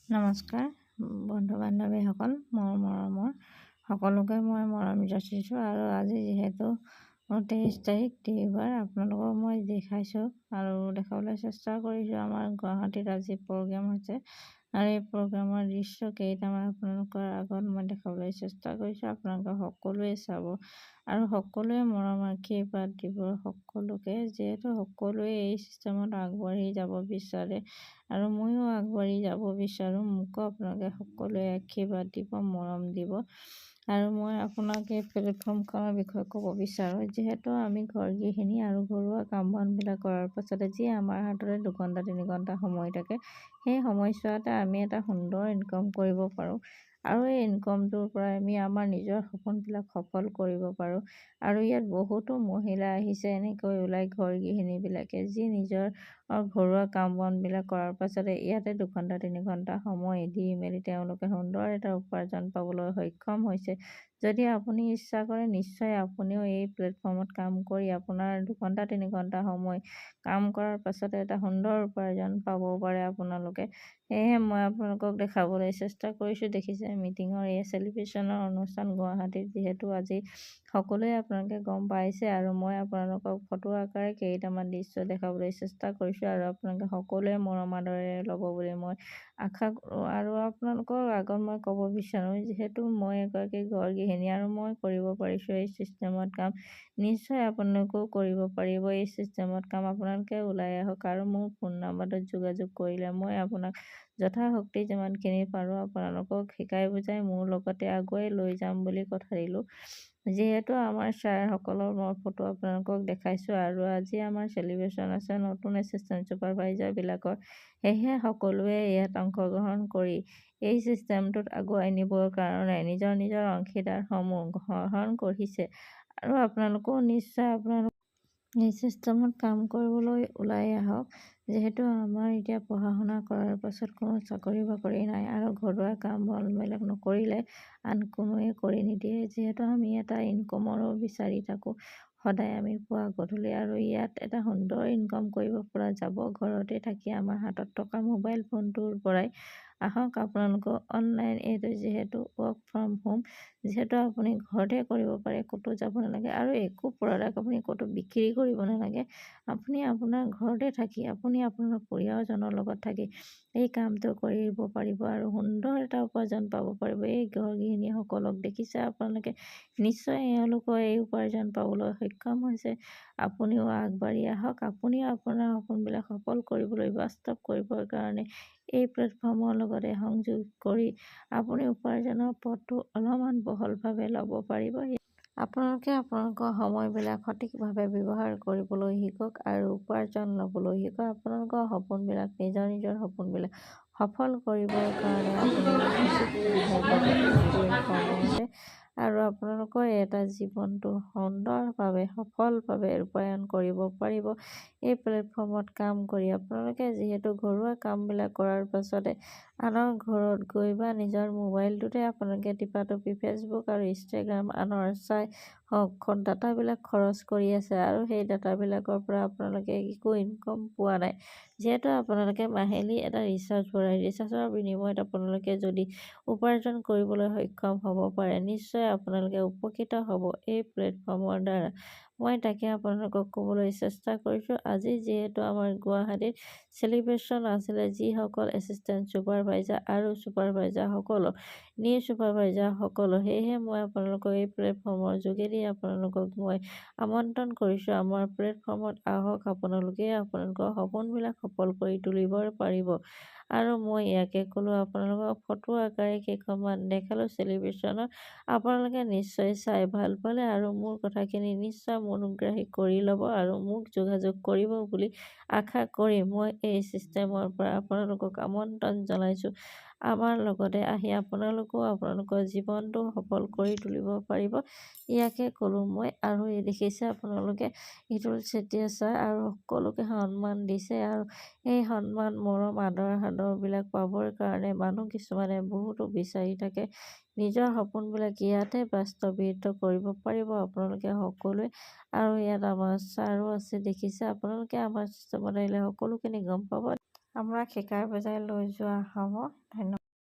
নমস্কাৰ বন্ধু বান্ধৱীসকল, মোৰ মৰমৰ সকলোকে মই মৰম যাচিছোঁ। আৰু আজি যিহেতু 23 তাৰিখ দেওবাৰ, আপোনালোকক মই দেখাইছোঁ আৰু দেখাবলৈ চেষ্টা কৰিছোঁ আমাৰ গুৱাহাটীত আজি প্ৰগ্ৰেম হৈছে। আৰু এই প্ৰগ্ৰামৰ দৃশ্য কেইটামান আপোনালোকৰ আগত মই দেখাবলৈ চেষ্টা কৰিছোঁ। আপোনালোকে সকলোৱে চাব আৰু সকলোৱে মৰম আশীৰ্বাদ দিব সকলোকে, যিহেতু সকলোৱে এই চিষ্টেমত আগবাঢ়ি যাব বিচাৰে আৰু ময়ো আগবাঢ়ি যাব বিচাৰোঁ। মোকো আপোনালোকে সকলোৱে আশীৰ্বাদ দিব, মৰম দিব। আৰু মই আপোনাক এই প্লেটফৰ্মখনৰ বিষয়ে ক'ব বিচাৰোঁ, যিহেতু আমি ঘৰ গৃহিণী আৰু ঘৰুৱা কাম বনবিলাক কৰাৰ পাছতে যি আমাৰ হাততে 2 ঘণ্টা 3 ঘণ্টা সময় থাকে, সেই সময়ছোৱাতে আমি এটা সুন্দৰ ইনকাম কৰিব পাৰোঁ। আৰু এই ইনকামটোৰ পৰা আমি আমাৰ নিজৰ সপোনবিলাক সফল কৰিব পাৰোঁ। আৰু ইয়াত বহুতো মহিলা আহিছে এনেকৈ ওলাই, ঘৰ গৃহিণীবিলাকে যি নিজৰ ঘৰুৱা কাম বনবিলাক কৰাৰ পাছতে ইয়াতে 2 ঘণ্টা 3 ঘণ্টা সময় দি মেলি তেওঁলোকে সুন্দৰ এটা উপাৰ্জন পাবলৈ সক্ষম হৈছে। যদি আপুনি ইচ্ছা কৰে, নিশ্চয় আপুনিও এই প্লেটফৰ্মত কাম কৰি আপোনাৰ 2 ঘণ্টা 3 ঘণ্টা সময় কাম কৰাৰ পাছতে এটা সুন্দৰ উপাৰ্জন পাব পাৰে আপোনালোকে। সেয়েহে মই আপোনালোকক দেখাবলৈ চেষ্টা কৰিছোঁ। দেখিছে মিটিঙৰ এই চেলিব্ৰেশ্যনৰ অনুষ্ঠান গুৱাহাটীত, যিহেতু আজি সকলোৱে আপোনালোকে গম পাইছে। আৰু মই আপোনালোকক ফটো আকাৰে কেইটামান দৃশ্য দেখাবলৈ চেষ্টা কৰিছোঁ আৰু আপোনালোকে সকলোৱে মৰম আদৰেৰে ল'ব বুলি মই আশা কৰোঁ। আৰু আপোনালোকৰ আগত মই ক'ব বিচাৰোঁ, যিহেতু মই এগৰাকী ঘৰ গৃহিণী আৰু মই কৰিব পাৰিছোঁ এই চিষ্টেমত কাম, নিশ্চয় আপোনালোকেও কৰিব পাৰিব এই চিষ্টেমত কাম। আপোনালোকে ওলাই আহক আৰু মোৰ ফোন নম্বৰটোত যোগাযোগ কৰিলে মই আপোনাক যথাশক্তি যিমানখিনি পাৰোঁ আপোনালোকক শিকাই বুজাই মোৰ লগতে আগুৱাই লৈ যাম বুলি কথা দিলোঁ। যিহেতু আমাৰ ছাৰসকলৰ মই ফটো আপোনালোকক দেখাইছোঁ আৰু আজি আমাৰ চেলিব্ৰেশ্যন আছে নতুন এছিষ্টেণ্ট ছুপাৰভাইজাৰবিলাকৰ, সেয়েহে সকলোৱে ইয়াত অংশগ্ৰহণ কৰি এই চিষ্টেমটোত আগুৱাই নিবৰ কাৰণে নিজৰ নিজৰ অংশীদাৰসমূহ গ্ৰহণ কৰিছে। আৰু আপোনালোকেও নিশ্চয় এই চিষ্টেমত কাম কৰিবলৈ ওলাই আহক। যিহেতু আমাৰ এতিয়া পঢ়া শুনা কৰাৰ পাছত কোনো চাকৰি বাকৰি নাই আৰু ঘৰুৱা কাম বনবিলাক নকৰিলে আন কোনোৱে কৰি নিদিয়ে। যিহেতু আমি এটা ইনকমৰো বিচাৰি থাকোঁ সদায় আমি পুৱা গধূলি, আৰু ইয়াত এটা সুন্দৰ ইনকাম কৰিব পৰা যাব ঘৰতে থাকি আমাৰ হাতত থকা মোবাইল ফোনটোৰ পৰাই। আহক আপোনালোকৰ অনলাইন, এইটো যিহেতু ৱৰ্ক ফ্ৰম হোম, যিহেতু আপুনি ঘৰতে কৰিব পাৰে, ক'তো যাব নালাগে আৰু একো প্ৰডাক্ট আপুনি ক'তো বিক্ৰী কৰিব নালাগে। আপুনি আপোনাৰ ঘৰতে থাকি আপুনি আপোনাৰ পৰিয়ালজনৰ লগত থাকি এই কামটো কৰিব পাৰিব আৰু সুন্দৰ এটা উপাৰ্জন পাব পাৰিব। এই ঘৰ গৃহিণীসকলক দেখিছে আপোনালোকে, নিশ্চয় এওঁলোকৰ এই উপাৰ্জন পাবলৈ সক্ষম হৈছে। আপুনিও আগবাঢ়ি আহক। আপুনিও আপোনাৰ সপোনবিলাক সফল কৰিবলৈ, বাস্তৱ কৰিবৰ কাৰণে এই প্লেটফৰ্মৰ লগতে সংযোগ কৰি আপুনি উপাৰ্জনৰ পথটো অলপমান বহলভাৱে ল'ব পাৰিব। আপোনালোকে আপোনালোকৰ সময়বিলাক সঠিকভাৱে ব্যৱহাৰ কৰিবলৈ শিকক আৰু উপাৰ্জন ল'বলৈ শিকক। আপোনালোকৰ সপোনবিলাক, নিজৰ নিজৰ সপোনবিলাক সফল কৰিবৰ কাৰণে আপুনি উচিত সুবিধা পাব এই প্লেটফৰ্মতে। আৰু আপোনালোকৰ এটা জীৱনটো সুন্দৰভাৱে সফলভাৱে ৰূপায়ণ কৰিব পাৰিব এই প্লেটফৰ্মত কাম কৰি। আপোনালোকে যিহেতু ঘৰুৱা কামবিলাক কৰাৰ পাছতে আনৰ ঘৰত গৈ বা নিজৰ মোবাইলটোতে আপোনালোকে টিপাটপি ফেচবুক আৰু ইনষ্টাগ্ৰাম আনৰ চাই ডাটাবিলাক খৰচ কৰি আছে আৰু সেই ডাটাবিলাকৰ পৰা আপোনালোকে একো ইনকম পোৱা নাই। যিহেতু আপোনালোকে মাহিলী এটা ৰিচাৰ্জ ভৰাই, ৰিচাৰ্জৰ বিনিময়ত আপোনালোকে যদি উপাৰ্জন কৰিবলৈ সক্ষম হ'ব পাৰে, নিশ্চয় আপোনালোকে উপকৃত হ'ব এই প্লেটফৰ্মৰ দ্বাৰা। মই তাকে আপোনালোকক ক'বলৈ চেষ্টা কৰিছোঁ। আজি যিহেতু আমাৰ গুৱাহাটীত চেলিব্ৰেশ্যন আছিলে, যিসকল এছিষ্টেণ্ট ছুপাৰভাইজাৰ আৰু ছুপাৰভাইজাৰসকলৰ নিউ ছুপাৰভাইজাৰসকলৰ, সেয়েহে মই আপোনালোকক এই প্লেটফৰ্মৰ যোগেদি আপোনালোকক মই আমন্ত্ৰণ কৰিছোঁ, আমাৰ প্লেটফৰ্মত আহক। আপোনালোকে আপোনালোকৰ সপোনবিলাক সফল কৰি তুলিব পাৰিব। আৰু মই ইয়াকে ক'লোঁ, আপোনালোকক ফটো আকাৰে কেইখনমান দেখালোঁ চেলিব্ৰেশ্যনৰ, আপোনালোকে নিশ্চয় চাই ভাল পালে আৰু মোৰ কথাখিনি নিশ্চয় মনোগ্ৰাহী কৰি ল'ব আৰু মোক যোগাযোগ কৰিব বুলি আশা কৰি মই এই চিষ্টেমৰ পৰা আপোনালোকক আমন্ত্ৰণ জনাইছোঁ। আমাৰ লগতে আহি আপোনালোকেও আপোনালোকৰ জীৱনটো সফল কৰি তুলিব পাৰিব, ইয়াকে ক'লোঁ মই। আৰু দেখিছে আপোনালোকে ইটোল চেতিয়া ছাৰ আৰু সকলোকে সন্মান দিছে আৰু এই সন্মান, মৰম, আদৰবিলাক পাবৰ কাৰণে মানুহ কিছুমানে বহুতো বিচাৰি থাকে। নিজৰ সপোনবিলাক ইয়াতে বাস্তৱায়িত কৰিব পাৰিব আপোনালোকে সকলোৱে। আৰু ইয়াত আমাৰ ছাৰো আছে, দেখিছে আপোনালোকে আমাৰ চিষ্টেমত আহিলে সকলোখিনি গম পাব। আপোনাক শিকাই বুজাই লৈ যোৱা হ'ব। ধন্যবাদ।